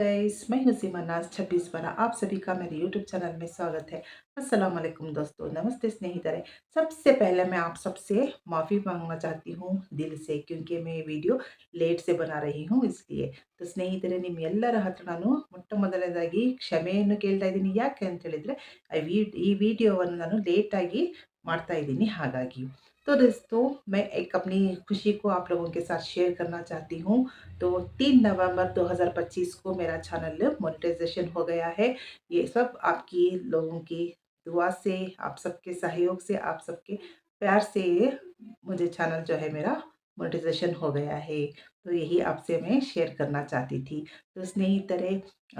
Guys, मैं हूं सीमा नाज 26 12। आप सभी का मेरे यूट्यूब चैनल में स्वागत है। अस्सलाम वालेकुम दोस्तों, नमस्ते स्नेहितरे। सबसे पहले मैं आप सबसे माफ़ी मांगना चाहती हूँ दिल से, क्योंकि मैं ये विडियो लेट से बना रही हूँ इसलिए। तो ಸ್ನೇಹಿತರೆ, ನಿಮ್ಮೆಲ್ಲರ ಹತ್ರ ನಾನು ಮೊಟ್ಟಮೊದಲನೇದಾಗಿ ಕ್ಷಮೆಯನ್ನು ಕೇಳ್ತಾ ಇದ್ದೀನಿ. ಯಾಕೆ ಅಂತ ಹೇಳಿದ್ರೆ ಈ ವಿಡಿಯೋವನ್ನು ನಾನು ಲೇಟಾಗಿ ಮಾಡ್ತಾ ಇದ್ದೀನಿ, ಹಾಗಾಗಿ। तो दोस्तों, मैं एक अपनी खुशी को आप लोगों के साथ शेयर करना चाहती हूँ। तो 3 नवंबर 2025 को मेरा चैनल मोनेटाइजेशन हो गया है। ये सब आपकी लोगों की दुआ से, आप सबके सहयोग से, आप सबके प्यार से ये मुझे चैनल जो है मेरा मोनेटाइजेशन हो गया है। तो यही आपसे मैं शेयर करना चाहती थी। तो ಸ್ನೇಹಿತರೆ,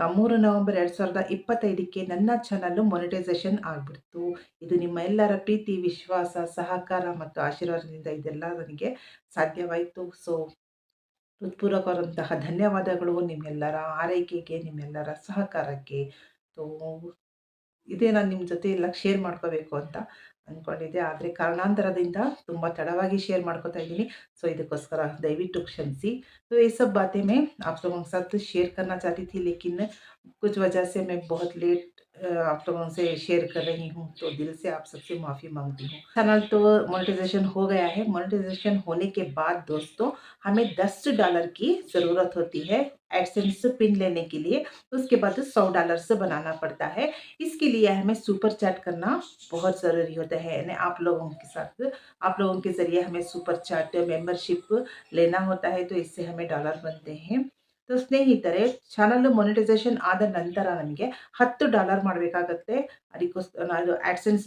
3 ನವೆಂಬರ್ 2025ಕ್ಕೆ ನನ್ನ ಚಾನಲ್ ಮೊನೆಟೈಸೇಷನ್ ಆಗಿಬಿಡ್ತು. ಇದು ನಿಮ್ಮ ಎಲ್ಲರ ಪ್ರೀತಿ, ವಿಶ್ವಾಸ, ಸಹಕಾರ ಮತ್ತು ಆಶೀರ್ವಾದದಿಂದ ಇದೆಲ್ಲ ನನಗೆ ಸಾಧ್ಯವಾಯಿತು. ಸೊ ಹೃತ್ಪೂರ್ವಕವಾದಂತಹ ಧನ್ಯವಾದಗಳು ನಿಮ್ಮೆಲ್ಲರ ಆರೈಕೆಗೆ, ನಿಮ್ಮೆಲ್ಲರ ಸಹಕಾರಕ್ಕೆ. ಸೊ ಇದೇ ನಾನು ನಿಮ್ಮ ಜೊತೆ ಎಲ್ಲ ಶೇರ್ ಮಾಡ್ಕೋಬೇಕು ಅಂತ ಅಂದ್ಕೊಂಡಿದ್ದೆ, ಆದರೆ ಕಾರಣಾಂತರದಿಂದ ತುಂಬ ತಡವಾಗಿ ಶೇರ್ ಮಾಡ್ಕೋತಾ ಇದ್ದೀನಿ। सो ಇದಕ್ಕೋಸ್ಕರ ದಯವಿಟ್ಟು ಕ್ಷಮಿಸಿ। तो ये सब बातें मैं आप लोगों के साथ शेयर करना चाहती थी, लेकिन कुछ वजह से मैं बहुत लेट आप लोगों से शेयर कर रही हूँ, तो दिल से आप सबसे माफ़ी मांगती हूँ। चैनल तो मोनेटाइजेशन हो गया है। मोनेटाइजेशन होने के बाद दोस्तों, हमें $10 की ज़रूरत होती है एडसेंस पिन लेने के लिए। उसके बाद $100 से बनाना पड़ता है। इसके लिए हमें सुपर चैट करना बहुत ज़रूरी होता है, यानी आप लोगों के साथ, आप लोगों के ज़रिए हमें सुपर चैट मेंबरशिप लेना होता है, तो इससे हमें डॉलर बनते हैं। तो ಸ್ನೇಹಿತರೆ, ಚಾನಲ್ ಮೊನೆಟೈಸೇಷನ್ ಆದ ನಂತರ ನಮಗೆ $10 ಮಾಡಬೇಕಾಗತ್ತೆ। ಅದಕ್ಕೋಸ್ಕರ ಅದು ಆಡ್ಸೆನ್ಸ್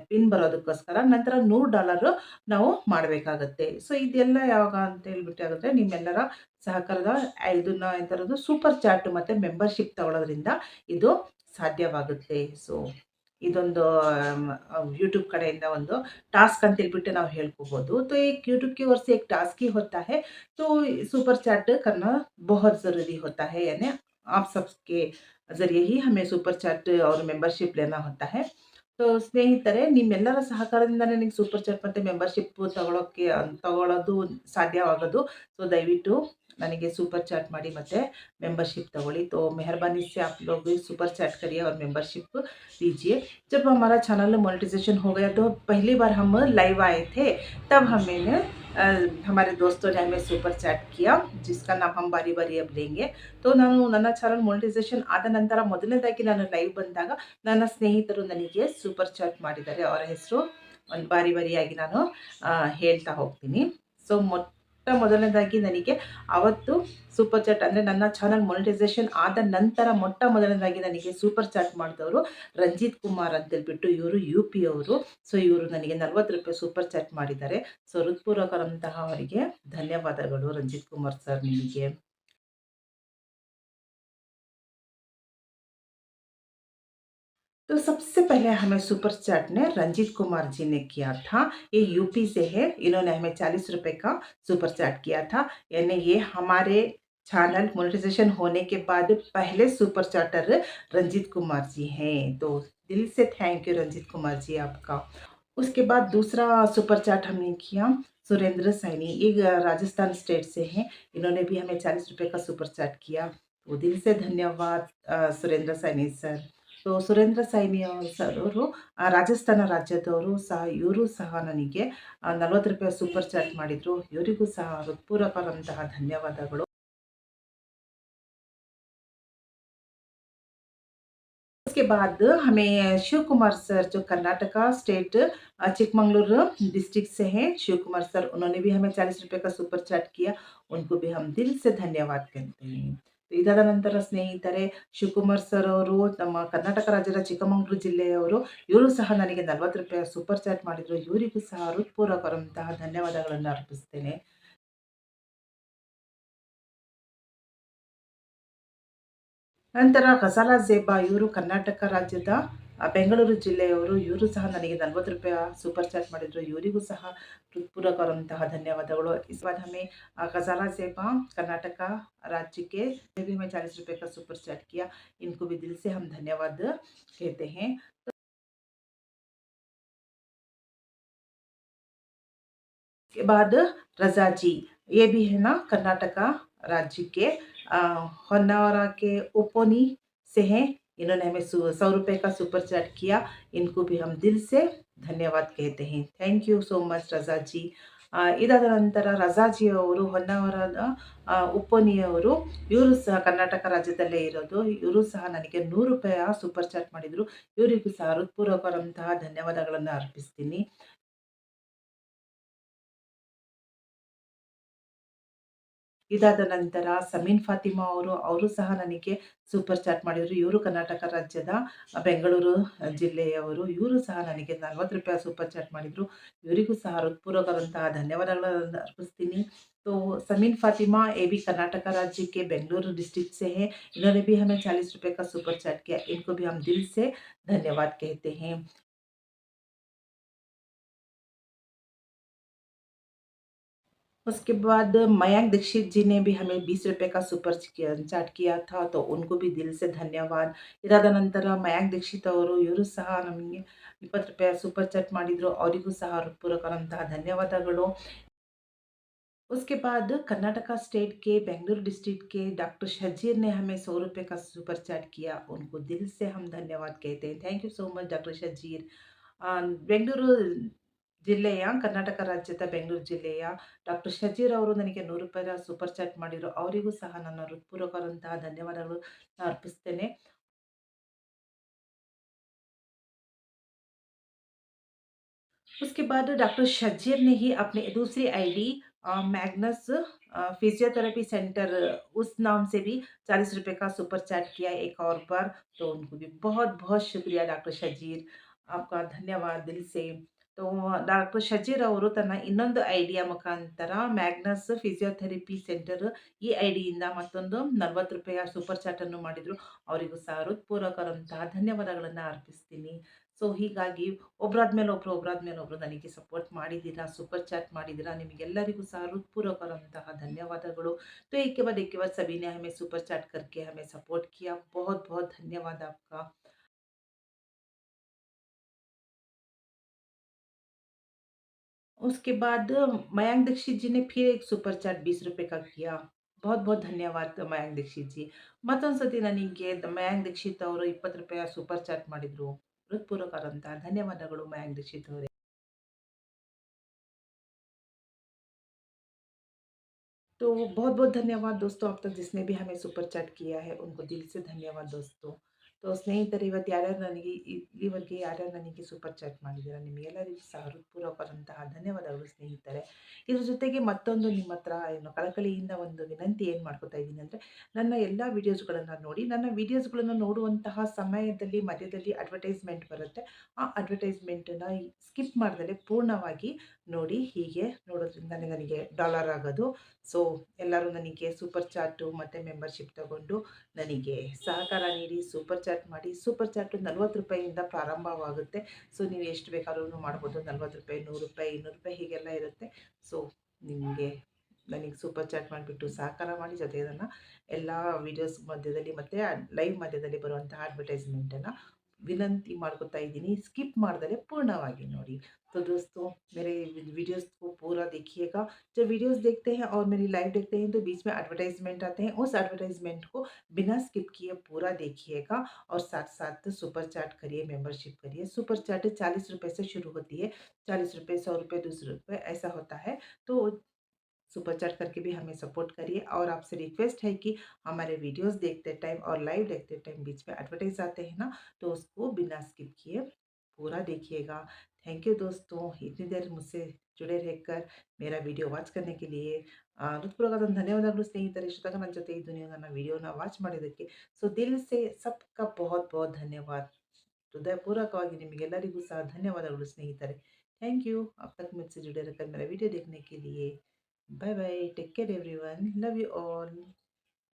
ಪಿನ್ ಬರೋದಕ್ಕೋಸ್ಕರ ನಂತರ $100 ನಾವು ಮಾಡಬೇಕಾಗತ್ತೆ। ಸೊ ಇದೆಲ್ಲ ಯಾವಾಗ ಅಂತ ಹೇಳ್ಬಿಟ್ಟಾಗುತ್ತೆ, ನಿಮ್ಮೆಲ್ಲರ ಸಹಕಾರದ ಇದನ್ನ ಎಂಥದ್ದು ಸೂಪರ್ ಚಾಟ್ ಮತ್ತು ಮೆಂಬರ್ಶಿಪ್ ತಗೊಳ್ಳೋದ್ರಿಂದ ಇದು ಸಾಧ್ಯವಾಗುತ್ತೆ। ಸೊ ಇದೊಂದು यूट्यूब कಡೆಯಿಂದ ಒಂದು टास्क ಅಂತ ಹೇಳ್ಬಿಟ್ಟು ನಾವು ಹೇಳ್ಕೋಬಹುದು। तो एक यूट्यूब की ओर से एक टास्क ही होता है, तो सुपर चैट करना बहुत ज़रूरी होता है, यानी आप सबके ज़रिए ही हमें सुपर चैट और मेंबरशिप लेना होता है। तो ಸ್ನೇಹಿತರೆ, ನಿಮ್ಮೆಲ್ಲರ ಸಹಕಾರದಿಂದ ನನಗೆ ಸೂಪರ್ ಚಾಟ್ ಮತ್ತು ಮೆಂಬರ್ಶಿಪ್ ತಗೊಳ್ಳೋದು ಸಾಧ್ಯವಾಗೋದು। ಸೊ ದಯವಿಟ್ಟು ನನಗೆ ಸೂಪರ್ ಚಾಟ್ ಮಾಡಿ ಮತ್ತು मेंबरशिप तगोली। तो मेहरबानी से आप लोग भी सुपर चैट करिए और मेंबरशिप दीजिए। जब हमारा चैनल मोनेटाइजेशन हो गया, तो पहली बार हम लाइव आए थे, तब हमने हमारे दोस्तों ने हमें सुपर चैट किया, जिसका नाम हम बारी बारी अब लेंगे। तो ನಾನು ನನ್ನ ಚಾನಲ್ ಮೊನೆಟೈಸೇಷನ್ ಆದ ನಂತರ ಮೊದಲನೇದಾಗಿ ನಾನು ಲೈವ್ ಬಂದಾಗ ನನ್ನ ಸ್ನೇಹಿತರು ನನಗೆ ಸೂಪರ್ ಚಾಟ್ ಮಾಡಿದ್ದಾರೆ। ಅವರ ಹೆಸರು ಒಂದು ಬಾರಿ ಬಾರಿಯಾಗಿ ನಾನು ಹೇಳ್ತಾ ಹೋಗ್ತೀನಿ। ಸೊ ಮೊದಲನೇದಾಗಿ ನನಗೆ ಅವತ್ತು ಸೂಪರ್ ಚಾಟ್ ಅಂದರೆ ನನ್ನ ಚಾನಲ್ ಮೊನೆಟೈಸೇಷನ್ ಆದ ನಂತರ ಮೊದಲನೇದಾಗಿ ನನಗೆ ಸೂಪರ್ ಚಾಟ್ ಮಾಡಿದವರು ರಂಜಿತ್ ಕುಮಾರ್ ಅಂತೇಳ್ಬಿಟ್ಟು, ಇವರು UP ಅವರು। ಸೊ ಇವರು ನನಗೆ $40 ಸೂಪರ್ ಚಾಟ್ ಮಾಡಿದ್ದಾರೆ। ಸೊ ಹೃತ್ಪೂರ್ವಕರಂತಹ ಅವರಿಗೆ ಧನ್ಯವಾದಗಳು ರಂಜಿತ್ ಕುಮಾರ್ ಸರ್ ನಿಮಗೆ। तो सबसे पहले हमें सुपर चैट ने रंजीत कुमार जी ने किया था। ये यूपी से है, इन्होंने हमें $40 का सुपर चैट किया था। यानी ये हमारे चैनल मोनेटाइजेशन होने के बाद पहले सुपर चैटर रंजीत कुमार जी हैं। तो दिल से थैंक यू रंजीत कुमार जी आपका। उसके बाद दूसरा सुपर चैट हमने किया सुरेंद्र सैनी, ये राजस्थान स्टेट से हैं। इन्होंने भी हमें $40 का सुपर चैट किया। तो दिल से धन्यवाद Surendra Saini sir. So Surendra Saini sir ಅವರು ರಾಜಸ್ಥಾನ ರಾಜ್ಯದವರು ಸಹ, ಇವರು ಸಹ ನನಗೆ $40 ಸೂಪರ್ ಚಾಟ್ ಮಾಡಿದರು। ಇವರಿಗೂ ಸಹ ಹೃತ್ಪೂರ್ವಕವಾದಂತಹ ಧನ್ಯವಾದಗಳು। उसके बाद हमें शिव कुमार सर, जो कर्नाटका स्टेट चिकमंगलुरु डिस्ट्रिक्ट से हैं, शिव कुमार सर, उन्होंने भी हमें $40 का सुपर चैट किया। उनको भी हम दिल से धन्यवाद कहते हैं। ಇದಾದ ನಂತರ ಸ್ನೇಹಿತರೆ, ಶಿವಕುಮಾರ್ ಸರ್ ಅವರು ನಮ್ಮ ಕರ್ನಾಟಕ ರಾಜ್ಯದ ಚಿಕ್ಕಮಗಳೂರು ಜಿಲ್ಲೆಯವರು, ಇವರು ಸಹ ನನಗೆ $40 ಸೂಪರ್ ಚಾಟ್ ಮಾಡಿದರು। ಇವರಿಗೂ ಸಹ ಹೃತ್ಪೂರ್ವಕವಾದಂತಹ ಧನ್ಯವಾದಗಳನ್ನು ಅರ್ಪಿಸ್ತೇನೆ। ನಂತರ ಗಜಾಲ ಝೇಬಾ, ಇವರು ಕರ್ನಾಟಕ ರಾಜ್ಯದ ಬೆಂಗಳೂರು ಜಿಲ್ಲೆಯವರು, ಇವರು ಸಹ ನನಗೆ $40 ಸೂಪರ್ ಚಾಟ್ ಮಾಡಿದರು। ಇವರಿಗೂ ಸಹ हृत्पूर्वकवाದಂತಹ ಧನ್ಯವಾದಗಳು। इस बाद हमें गजाला ज़ेबा कर्नाटक राज्य के भी हमें $40 का सुपर चैट किया। इनको भी दिल से हम धन्यवाद कहते हैं। उसके बाद रज़ा जी, ये भी है ना कर्नाटका राज्य के अ, होन्नावरा के ओपोनी से हैं। इन्होंने हमें सु ₹100 का सुपर चैट किया। इनको भी हम दिल से धन्यवाद कहते हैं। थैंक यू सो मच ರಜಾ ಜಿ। ಇದಾದ ನಂತರ ರಜಾ ಜಿ ಅವರು ಹೊನ್ನಾವರದ ಉಪ್ಪನಿಯವರು. ಇವರು ಸಹ ಕರ್ನಾಟಕ ರಾಜ್ಯದಲ್ಲೇ ಇರೋದು. ಇವರು ಸಹ ನನಗೆ ₹100 ಸೂಪರ್ ಚಾಟ್ ಮಾಡಿದ್ರು. ಇವರಿಗೂ ಸಹ ಹೃತ್ಪೂರ್ವಕವಾದಂತಹ ಧನ್ಯವಾದಗಳನ್ನು ಅರ್ಪಿಸ್ತೀನಿ. ಇದಾದ ನಂತರ ಸಮೀನ್ ಫಾತಿಮಾ ಅವರು ಸಹ ನನಗೆ ಸೂಪರ್ ಚಾಟ್ ಮಾಡಿದ್ರು. ಇವರು ಕರ್ನಾಟಕ ರಾಜ್ಯದ ಬೆಂಗಳೂರು ಜಿಲ್ಲೆಯವರು. ಇವರು ಸಹ ನನಗೆ ₹40 ಸೂಪರ್ ಚಾಟ್ ಮಾಡಿದ್ರು. ಇವರಿಗೂ ಸಹ ಹೃತ್ಪೂರ್ವಕವಾದಂತಹ ಧನ್ಯವಾದಗಳನ್ನು ಅರ್ಪಿಸ್ತೀನಿ। तो समीन फातिमा ये भी कर्नाटक राज्य के बेंगलुरु डिस्ट्रिक्ट से हैं। इन्होंने भी हमें ₹40 का सुपर चैट किया। इनको भी हम दिल से धन्यवाद कहते हैं। उसके बाद मयंक दीक्षित जी ने भी हमें ₹20 का सुपर चैट किया था, तो उनको भी दिल से धन्यवाद। ಇದಾದ ನಂತರ ಮಯಾಂಕ್ ದೀಕ್ಷಿತ್ ಇವರು ಸಹ ನಮಗೆ ₹20 ಸೂಪರ್ ಚಾಟ್ ಮಾಡಿದ್ರು. ಅವರಿಗೂ ಸಹ ಹೃತ್ಪೂರ್ವಕವಾದಂತಹ ಧನ್ಯವಾದಗಳು। उसके बाद कर्नाटका स्टेट के बेंगलुरु डिस्ट्रिक्ट के डॉक्टर शजीर ने हमें ₹100 का सुपर चैट किया। उनको दिल से हम धन्यवाद कहते हैं। Thank you so much doctor Shajir. Bengaluru ಜಿಲ್ಲೆಯ ಕರ್ನಾಟಕ ರಾಜ್ಯದ ಬೆಂಗಳೂರು ಜಿಲ್ಲೆಯ ಡಾಕ್ಟರ್ ಶಜೀರ್ ಅವರು ನನಗೆ ₹100 ಸೂಪರ್ ಚಾಟ್ ಮಾಡಿದ್ರು. ಅವರಿಗೂ ಸಹ ನನ್ನ ಹೃತ್ಪೂರ್ವಕವಾದಂತಹ ಧನ್ಯವಾದಗಳು ಅರ್ಪಿಸ್ತೇನೆ। उसके बाद डॉक्टर शज्जर ने ही अपने दूसरी आईडी मैग्नस फिजियोथेरेपी सेंटर उस नाम से भी ₹40 का सुपर चैट किया एक और बार। तो उनको भी बहुत-बहुत शुक्रिया डॉक्टर शजीर, आपका ಧನ್ಯವಾದ ದಿಲ್ से। तो ಡಾಕ್ಟರ್ ಶಜೀರ್ ಅವರು ತನ್ನ ಇನ್ನೊಂದು ಐಡಿಯ ಮುಖಾಂತರ ಮ್ಯಾಗ್ನಸ್ ಫಿಸಿಯೋಥೆರಪಿ ಸೆಂಟರ್ ಈ ಐಡಿಯಿಂದ ಮತ್ತೊಂದು ₹40 ಸೂಪರ್ ಚಾಟ್ ಅನ್ನು ಮಾಡಿದ್ರು. ಅವರಿಗೂ ಸಹ ಹೃತ್ಪೂರ್ವಕವಾದಂತಹ ಧನ್ಯವಾದಗಳನ್ನು ಅರ್ಪಿಸ್ತೀನಿ। ಸೊ ಹೀಗಾಗಿ ಒಬ್ರಾದ್ಮೇಲೆ ಒಬ್ರು, ಒಬ್ರಾದ್ಮೇಲೆ ಒಬ್ರು ನನಗೆ ಸಪೋರ್ಟ್ ಮಾಡಿದ್ದೀರಾ, ಸೂಪರ್ ಚಾಟ್ ಮಾಡಿದ್ದೀರಾ. निमಗೆಲ್ಲರಿಗೂ सह हृत्पूर्वकवाದಂತಹ ಧನ್ಯವಾದಗಳು। तो एक के बाद सभी ने हमें सुपर चैट करके हमें सपोर्ट किया। बहुत-बहुत धन्यवाद आपका। उसके बाद मयंक दीक्षित जी ने फिर एक सुपर चैट ₹20 का किया। बहुत-बहुत धन्यवाद मयंक दीक्षित जी। ಮತ್ತೊಂದು ಸತಿ ನನಗೆ ಮಯಾಂಕ್ ದೀಕ್ಷಿತ್ ಅವರು ₹20 ಸೂಪರ್ ಚಾಟ್ ಮಾಡಿದ್ರು. ಹೃತ್ಪೂರ್ವಕವಾದಂತಹ ಧನ್ಯವಾದಗಳು ಮಯಾಂಕ್ ದೀಕ್ಷಿತ್ ಅವರೇ। तो बहुत-बहुत धन्यवाद दोस्तों अब तक जिसने भी हमें सुपर चैट किया है उनको दिल से धन्यवाद दोस्तों। तो ಸ್ನೇಹಿತರೆ ಇವತ್ತು ಯಾರ್ಯಾರು ನನಗೆ ಇಲ್ಲಿವರೆಗೆ ಯಾರ್ಯಾರು ನನಗೆ ಸೂಪರ್ ಚಾಟ್ ಮಾಡಿದ್ದೀರಾ ನಿಮಗೆಲ್ಲರಿಗೂ ಸಹ ಹೃತ್ಪೂರ್ವಕವಾದಂತಹ ಧನ್ಯವಾದಗಳು ಸ್ನೇಹಿತರೆ। ಇದ್ರ ಜೊತೆಗೆ ಮತ್ತೊಂದು ನಿಮ್ಮ ಹತ್ರ ಏನು ಕಳಕಳಿಯಿಂದ ಒಂದು ವಿನಂತಿ ಏನು ಮಾಡ್ಕೊತಾ ಇದ್ದೀನಿ ಅಂದರೆ, ನನ್ನ ಎಲ್ಲ ವಿಡಿಯೋಸ್ಗಳನ್ನು ನೋಡಿ, ನನ್ನ ವಿಡಿಯೋಸ್ಗಳನ್ನು ನೋಡುವಂತಹ ಸಮಯದಲ್ಲಿ ಮಧ್ಯದಲ್ಲಿ ಅಡ್ವರ್ಟೈಸ್ಮೆಂಟ್ ಬರುತ್ತೆ. ಆ ಅಡ್ವರ್ಟೈಸ್ಮೆಂಟನ್ನು ಸ್ಕಿಪ್ ಮಾಡ್ದಲೇ ಪೂರ್ಣವಾಗಿ ನೋಡಿ. ಹೀಗೆ ನೋಡೋದ್ರಿಂದನೇ ನನಗೆ ಡಾಲರ್ ಆಗೋದು। ಸೊ ಎಲ್ಲರೂ ನನಗೆ ಸೂಪರ್ ಚಾಟು ಮತ್ತು ಮೆಂಬರ್‌ಶಿಪ್ ತಗೊಂಡು ನನಗೆ ಸಹಕಾರ ನೀಡಿ, ಸೂಪರ್ ಚಾಟ್ ಮಾಡಿ. ಸೂಪರ್ ಚಾಟು ₹40 ಇಂದ ಪ್ರಾರಂಭವಾಗುತ್ತೆ. ಸೊ ನೀವು ಎಷ್ಟು ಬೇಕಾದ್ರೂ ಮಾಡ್ಬೋದು. ₹40, ₹100, ₹200 ಹೀಗೆಲ್ಲ ಇರುತ್ತೆ. ಸೊ ನಿಮಗೆ ನನಗೆ ಸೂಪರ್ ಚಾಟ್ ಮಾಡಿಬಿಟ್ಟು ಸಹಕಾರ ಮಾಡಿ. ಜೊತೆಗೆ ನನ್ನ ಎಲ್ಲ ವಿಡಿಯೋಸ್ ಮಧ್ಯದಲ್ಲಿ ಮತ್ತು ಲೈವ್ ಮಧ್ಯದಲ್ಲಿ ಬರುವಂತಹ ಅಡ್ವರ್ಟೈಸ್ಮೆಂಟನ್ನು विनंती ಮಾಡ್ಕೊತಾ इದ್ದೀನಿ, स्किप ಮಾಡ್ದಲೇ पूर्णವಾಗಿ ನೋಡಿ। तो दोस्तों मेरे वीडियोस को पूरा देखिएगा। जब वीडियोस देखते हैं और मेरी लाइव देखते हैं तो बीच में एडवर्टाइजमेंट आते हैं, उस एडवर्टाइजमेंट को बिना स्किप किए पूरा देखिएगा और साथ-साथ सुपर चैट करिए, मेंबरशिप करिए। सुपर चैट ₹40 से शुरू होती है। ₹40, ₹100, ₹200 ऐसा होता है। तो सुपर चैट करके भी हमें सपोर्ट करिए और आपसे रिक्वेस्ट है कि हमारे वीडियोस देखते टाइम और लाइव देखते टाइम बीच में एडवर्टाइज आते हैं ना, तो उसको बिना स्किप किए पूरा देखिएगा। थैंक यू दोस्तों, इतनी देर मुझसे जुड़े रहकर मेरा विडिಯೋ ವಾಚ್ करने के लिए ಹೃತ್ಪೂರ್ವಕವಾದ ಧನ್ಯವಾದಗಳು ಸ್ನೇಹಿತರೆ। ಇಷ್ಟು ತನಕ ನನ್ನ ಜೊತೆ ಇದ್ದು ನೀವು ನನ್ನ ವಿಡಿಯೋನ ವಾಚ್ ಮಾಡಿದ್ದಕ್ಕೆ ಸೊ ದಿಲ್ से सबका बहुत-बहुत धन्यवाद। हृदयपूर्वकವಾಗಿ ನಿಮಗೆಲ್ಲರಿಗೂ ಸಹ ಧನ್ಯವಾದಗಳು ಸ್ನೇಹಿತರೆ। थैंक यू अब तक मुझसे जुड़े रहकर मेरा वीडियो देखने के लिए। Bye bye, take care everyone, love you all.